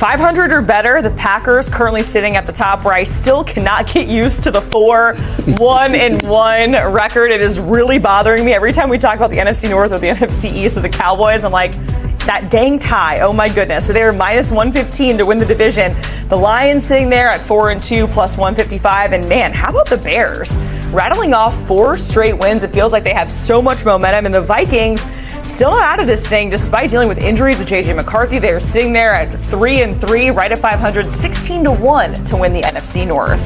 500 or better. The Packers currently sitting at the top, where I still cannot get used to the 4-1-1 record. It is really bothering me every time we talk about the NFC North or the NFC East or the Cowboys. I'm like, that dang tie. Oh my goodness. So they were minus 115 to win the division. The Lions sitting there at 4-2 plus 155. And man, how about the Bears? Rattling off 4 straight wins. It feels like they have so much momentum. And the Vikings still not out of this thing despite dealing with injuries with J.J. McCarthy. They are sitting there at 3-3, right at 500, 16-1 to win the NFC North.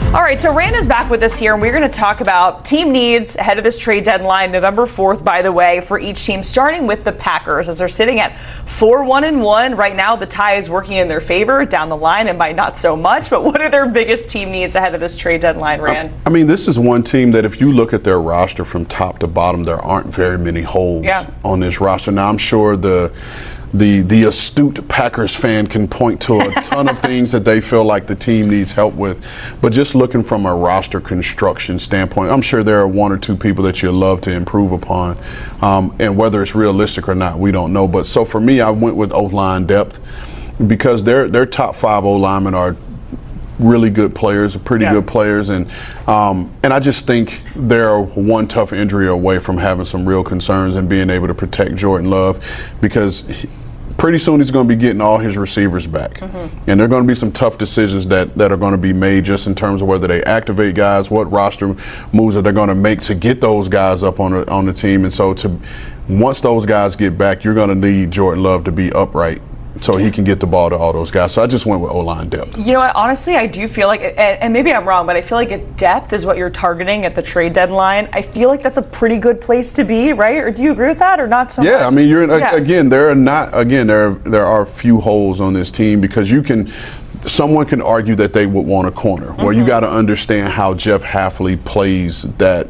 All right, so Rand is back with us here, and we're going to talk about team needs ahead of this trade deadline, November 4th, by the way, for each team, starting with the Packers, as they're sitting at 4-1-1. Right now, the tie is working in their favor down the line, and by not so much. But what are their biggest team needs ahead of this trade deadline, Rand? I mean, this is one team that if you look at their roster from top to bottom, there aren't very many holes on this roster. Now, I'm sure the astute Packers fan can point to a ton of things that they feel like the team needs help with. But just looking from a roster construction standpoint, I'm sure there are 1 or 2 people that you love to improve upon. And whether it's realistic or not, we don't know. But so for me, I went with O-line depth because their top 5 O-linemen are really good players, pretty good players, and I just think they're one tough injury away from having some real concerns and being able to protect Jordan Love, because pretty soon he's going to be getting all his receivers back. And there are going to be some tough decisions that are going to be made just in terms of whether they activate guys, what roster moves that they're going to make to get those guys up on the team. And so once those guys get back, you're going to need Jordan Love to be upright so he can get the ball to all those guys. So I just went with O-line depth. You know what? Honestly, I do feel like, and maybe I'm wrong, but I feel like depth is what you're targeting at the trade deadline. I feel like that's a pretty good place to be, right? Or do you agree with that, or not so much? Yeah, I mean, again, there are few holes on this team because someone can argue that they would want a corner. Well, you got to understand how Jeff Hafley plays that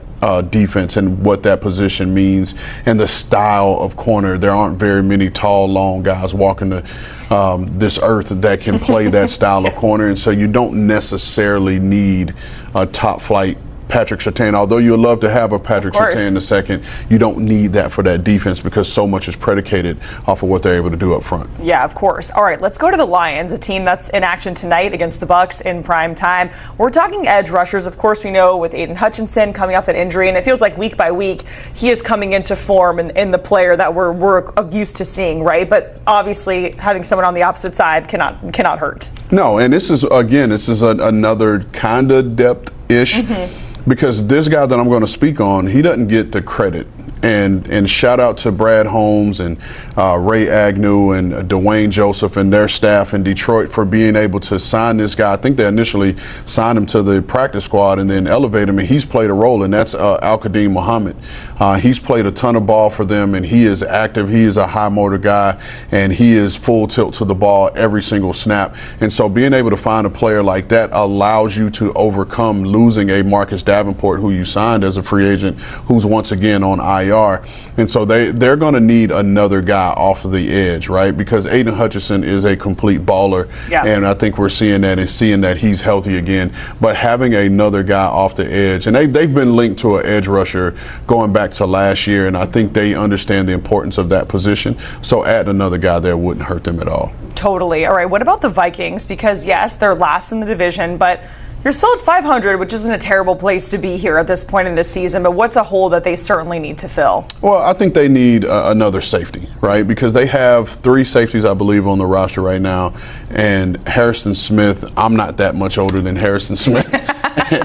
defense and what that position means and the style of corner. There aren't very many tall, long guys walking this earth that can play that style of corner, and so you don't necessarily need a top flight Patrick Surtain. Although you would love to have a Patrick Surtain II, you don't need that for that defense because so much is predicated off of what they're able to do up front. Yeah, of course. All right, let's go to the Lions, a team that's in action tonight against the Bucs in prime time. We're talking edge rushers. Of course, we know with Aiden Hutchinson coming off that injury, and it feels like week by week he is coming into form in the player that we're used to seeing, right? But obviously, having someone on the opposite side cannot hurt. No, and this is another kind of depth-ish. Because this guy that I'm going to speak on, he doesn't get the credit. And shout out to Brad Holmes and Ray Agnew and Dwayne Joseph and their staff in Detroit for being able to sign this guy. I think they initially signed him to the practice squad and then elevate him, and he's played a role, and that's Al-Qadim Muhammad. He's played a ton of ball for them, and he is active. He is a high motor guy, and he is full tilt to the ball every single snap. And so being able to find a player like that allows you to overcome losing a Marcus Davenport, who you signed as a free agent, who's once again on IR. And so they're going to need another guy off of the edge, right? Because Aiden Hutchinson is a complete baller, and I think we're seeing that and seeing that he's healthy again. But having another guy off the edge, and they've been linked to an edge rusher going back to last year, and I think they understand the importance of that position. So adding another guy there wouldn't hurt them at all. Totally. All right, what about the Vikings? Because yes, they're last in the division, but you're still at 500, which isn't a terrible place to be here at this point in the season, but what's a hole that they certainly need to fill? Well, I think they need another safety, right? Because they have 3 safeties, I believe, on the roster right now. And Harrison Smith, I'm not that much older than Harrison Smith,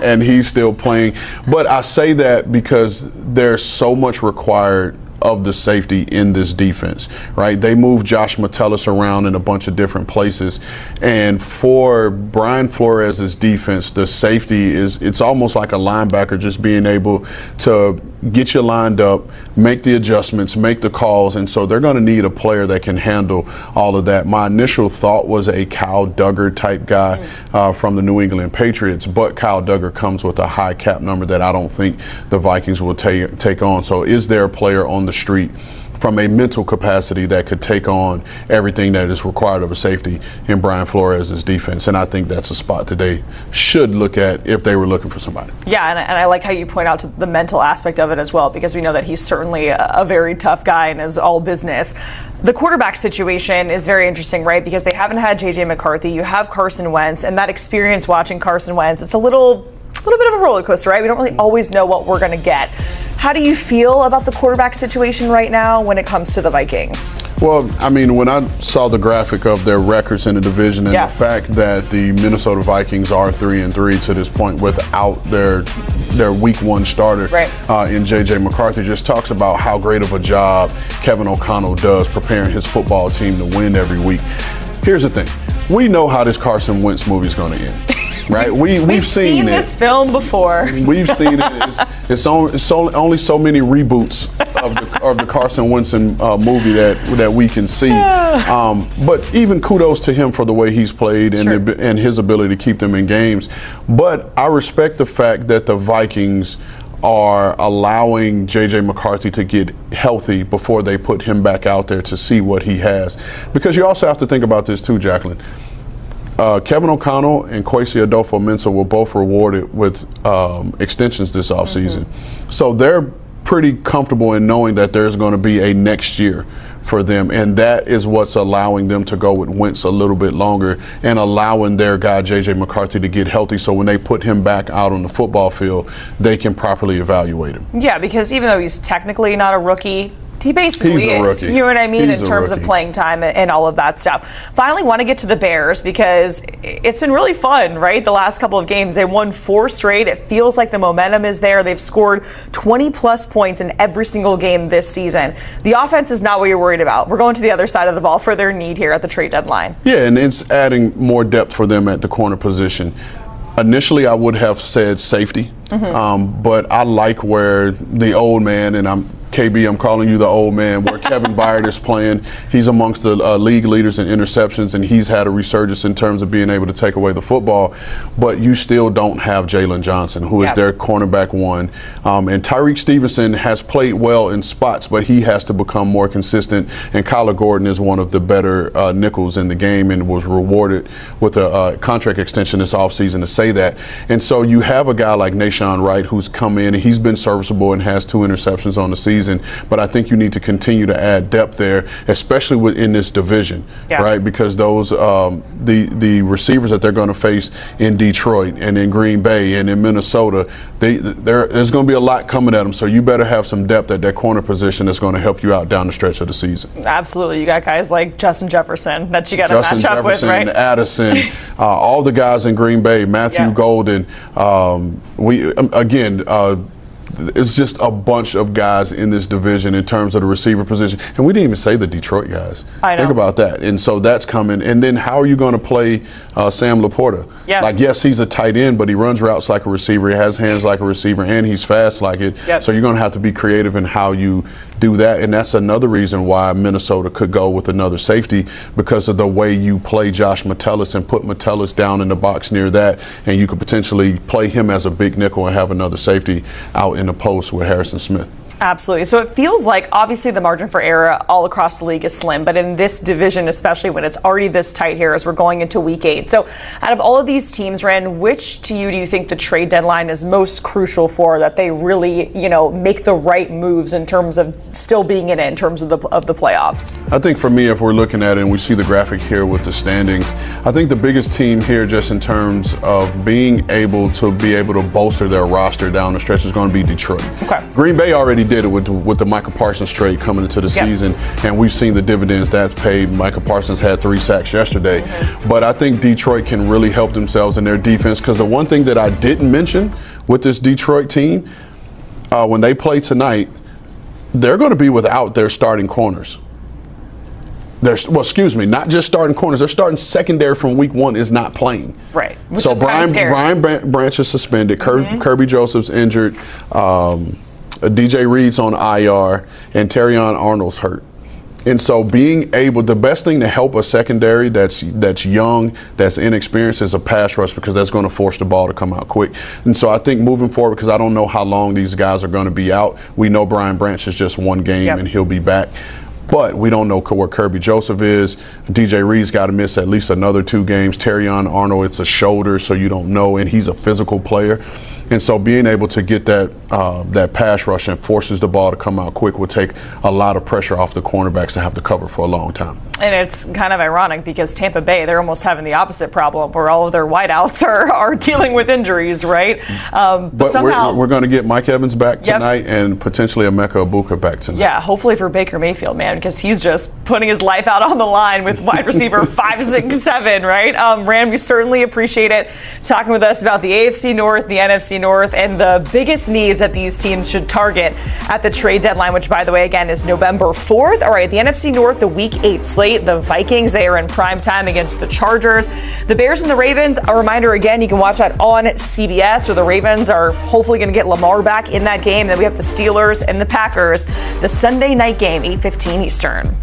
and he's still playing. But I say that because there's so much required of the safety in this defense, right? They moved Josh Metellus around in a bunch of different places, and for Brian Flores' defense, the safety it's almost like a linebacker, just being able to get you lined up, make the adjustments, make the calls, and so they're going to need a player that can handle all of that. My initial thought was a Kyle Duggar type guy from the New England Patriots, but Kyle Duggar comes with a high cap number that I don't think the Vikings will take on. So is there a player on the street from a mental capacity that could take on everything that is required of a safety in Brian Flores' defense. And I think that's a spot that they should look at if they were looking for somebody. Yeah, and I like how you point out to the mental aspect of it as well, because we know that he's certainly a very tough guy and is all business. The quarterback situation is very interesting, right? Because they haven't had J.J. McCarthy. You have Carson Wentz, and that experience watching Carson Wentz, it's a little bit of a roller coaster, right? We don't really always know what we're going to get. How do you feel about the quarterback situation right now when it comes to the Vikings? Well, I mean, when I saw the graphic of their records in the division and the fact that the Minnesota Vikings are 3-3 to this point without their week one starter in J.J. McCarthy, just talks about how great of a job Kevin O'Connell does preparing his football team to win every week. Here's the thing. We know how this Carson Wentz movie is going to end. Right, we've seen this film before. We've seen it. It's only so many reboots of the Carson Wentz movie that we can see. But even kudos to him for the way he's played and his ability to keep them in games. But I respect the fact that the Vikings are allowing J.J. McCarthy to get healthy before they put him back out there to see what he has. Because you also have to think about this too, Jacqueline. Kevin O'Connell and Kwesi Adolfo-Mensah were both rewarded with extensions this offseason. So they're pretty comfortable in knowing that there's going to be a next year for them, and that is what's allowing them to go with Wentz a little bit longer and allowing their guy J.J. McCarthy to get healthy, so when they put him back out on the football field, they can properly evaluate him. Yeah, because even though he's technically not a rookie, he basically is. You know what I mean? In terms of playing time and all of that stuff. Finally, want to get to the Bears because it's been really fun, right? The last couple of games, they won 4 straight. It feels like the momentum is there. They've scored 20-plus points in every single game this season. The offense is not what you're worried about. We're going to the other side of the ball for their need here at the trade deadline. Yeah, and it's adding more depth for them at the corner position. Initially, I would have said safety, but I like where the old man, and KB, I'm calling you the old man, where Kevin Byard is playing. He's amongst the league leaders in interceptions, and he's had a resurgence in terms of being able to take away the football. But you still don't have Jalen Johnson, who is their cornerback one. And Tyreek Stevenson has played well in spots, but he has to become more consistent. And Kyler Gordon is one of the better nickels in the game and was rewarded with a contract extension this offseason to say that. And so you have a guy like Nashawn Wright who's come in, and he's been serviceable and has 2 interceptions on the season. But I think you need to continue to add depth there, especially within this division, right? Because those the receivers that they're going to face in Detroit and in Green Bay and in Minnesota, there's going to be a lot coming at them. So you better have some depth at that corner position that's going to help you out down the stretch of the season. Absolutely. You got guys like Justin Jefferson that you got to match up with, right? Addison, all the guys in Green Bay, Matthew Golden. It's just a bunch of guys in this division in terms of the receiver position. And we didn't even say the Detroit guys. I know. Think about that. And so that's coming. And then how are you going to play Sam Laporta? Like, yes, he's a tight end, but he runs routes like a receiver. He has hands like a receiver, and he's fast like it. So you're going to have to be creative in how you do that. And that's another reason why Minnesota could go with another safety, because of the way you play Josh Metellus and put Metellus down in the box near that. And you could potentially play him as a big nickel and have another safety out in the post with Harrison Smith. Absolutely. So it feels like obviously the margin for error all across the league is slim, but in this division, especially when it's already this tight here as we're going into week 8. So out of all of these teams, Ren, which to you do you think the trade deadline is most crucial for, that they really, make the right moves in terms of still being in it in terms of the playoffs? I think for me, if we're looking at it and we see the graphic here with the standings, I think the biggest team here just in terms of being able to bolster their roster down the stretch is going to be Detroit. Green Bay already did it with the Micah Parsons trade coming into the season, and we've seen the dividends that's paid. Micah Parsons had 3 sacks yesterday. But I think Detroit can really help themselves in their defense, because the one thing that I didn't mention with this Detroit team, when they play tonight, they're going to be without their starting corners. Not just starting corners. Their starting secondary from week 1 is not playing. Right. So Brian Branch is suspended. Kirby Joseph's injured. DJ Reed's on IR, and Terrion Arnold's hurt. And so the best thing to help a secondary that's young, that's inexperienced, is a pass rush, because that's going to force the ball to come out quick. And so I think moving forward, because I don't know how long these guys are going to be out. We know Brian Branch is just one game and he'll be back. But we don't know where Kirby Joseph is. DJ Reed's got to miss at least another 2 games. Terrion Arnold, it's a shoulder, so you don't know, and he's a physical player. And so being able to get that pass rush and forces the ball to come out quick will take a lot of pressure off the cornerbacks to have to cover for a long time. And it's kind of ironic because Tampa Bay, they're almost having the opposite problem where all of their wideouts are dealing with injuries, right? But somehow, we're going to get Mike Evans back tonight and potentially Emeka Egbuka back tonight. Yeah, hopefully for Baker Mayfield, man, because he's just putting his life out on the line with wide receiver 5, 6, 7, right? Rand, we certainly appreciate it talking with us about the AFC North, the NFC North, and the biggest needs that these teams should target at the trade deadline, which, by the way, again, is November 4th. All right, the NFC North, the Week 8 slate. The Vikings, they are in prime time against the Chargers. The Bears and the Ravens, a reminder again, you can watch that on CBS, where the Ravens are hopefully going to get Lamar back in that game. Then we have the Steelers and the Packers, the Sunday night game, 8:15 Eastern.